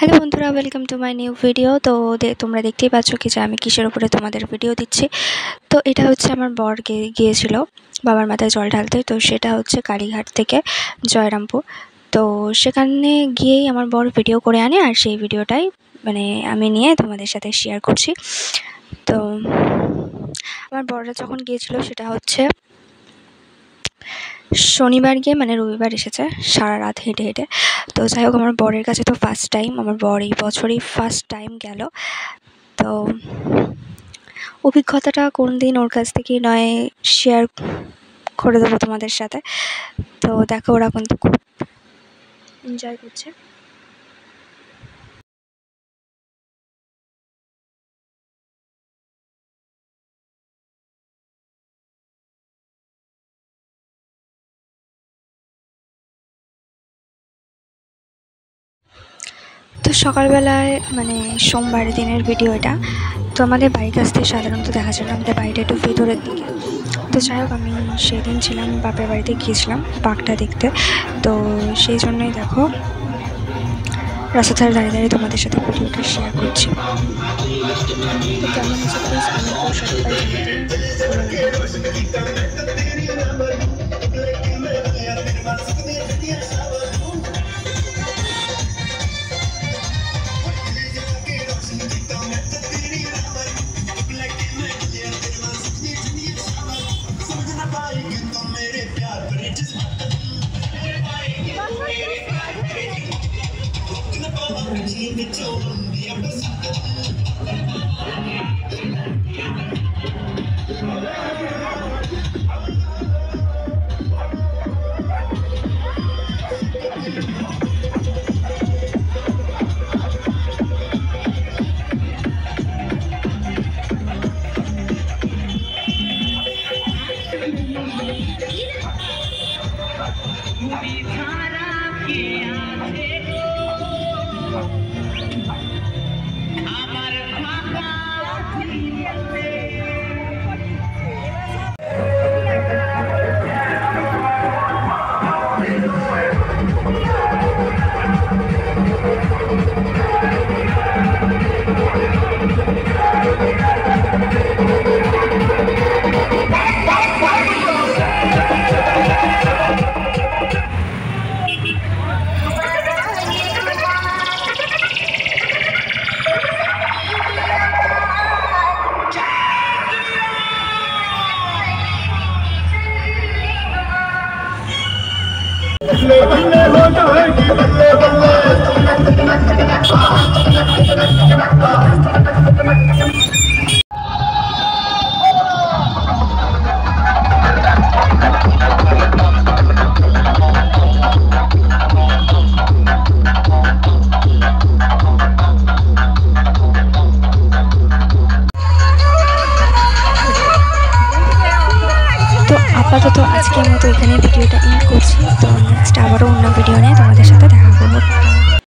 Hello বন্ধুরা, welcome to my new video. তো তোমরা দেখতেই পাচ্ছ কি যে আমি কিসের উপরে তোমাদের ভিডিও দিচ্ছি। তো এটা হচ্ছে আমার বর গিয়েছিল বাবার মাথায় জল ঢালতে। তো সেটা হচ্ছে কালীঘাট থেকে জয়রামপুর। তো সেখানে গিয়েই আমার বর ভিডিও করে আনে, আর সেই ভিডিওটাই আমি নিয়ে তোমাদের সাথে শেয়ার করছি। তো আমার বররা যখন গিয়েছিল সেটা হচ্ছে শনিবার গিয়ে রবিবার এসেছে, সারা রাত হেঁটে হেঁটে। তো যাই হোক, আমার বরের কাছে তো ফার্স্ট টাইম, আমার বর এই বছরই ফার্স্ট টাইম গেল। তো অভিজ্ঞতাটা কোন দিন ওর কাছ থেকেই নয় শেয়ার করে দেবো তোমাদের সাথে। তো দেখো, ওরা কিন্তু খুব এনজয় করছে। তো সকালবেলায় সোমবার দিনের ভিডিও এটা। তো আমাদের বাড়ির কাছ থেকে সাধারণত দেখা যায় না, আমাদের বাড়িটা একটু ভেতরের দিকে। তো যাই হোক, আমি সেদিন ছিলাম বাপের বাড়িতে, গিয়েছিলাম বাঘটা দেখতে। তো সেই জন্যই দেখো রাস্তার ধারে দাঁড়িয়ে দাঁড়িয়ে তোমাদের সাথে ভিডিওটা শেয়ার করছি। তো কেমন হচ্ছে প্লিজ কমেন্ট করে সবাই আপাতত আজকের মতো এখানে ভিডিওটা এন্ড করছি। তো নেক্সট আবারও অন্য ভিডিও নিয়ে তোমাদের সাথে দেখা করবো।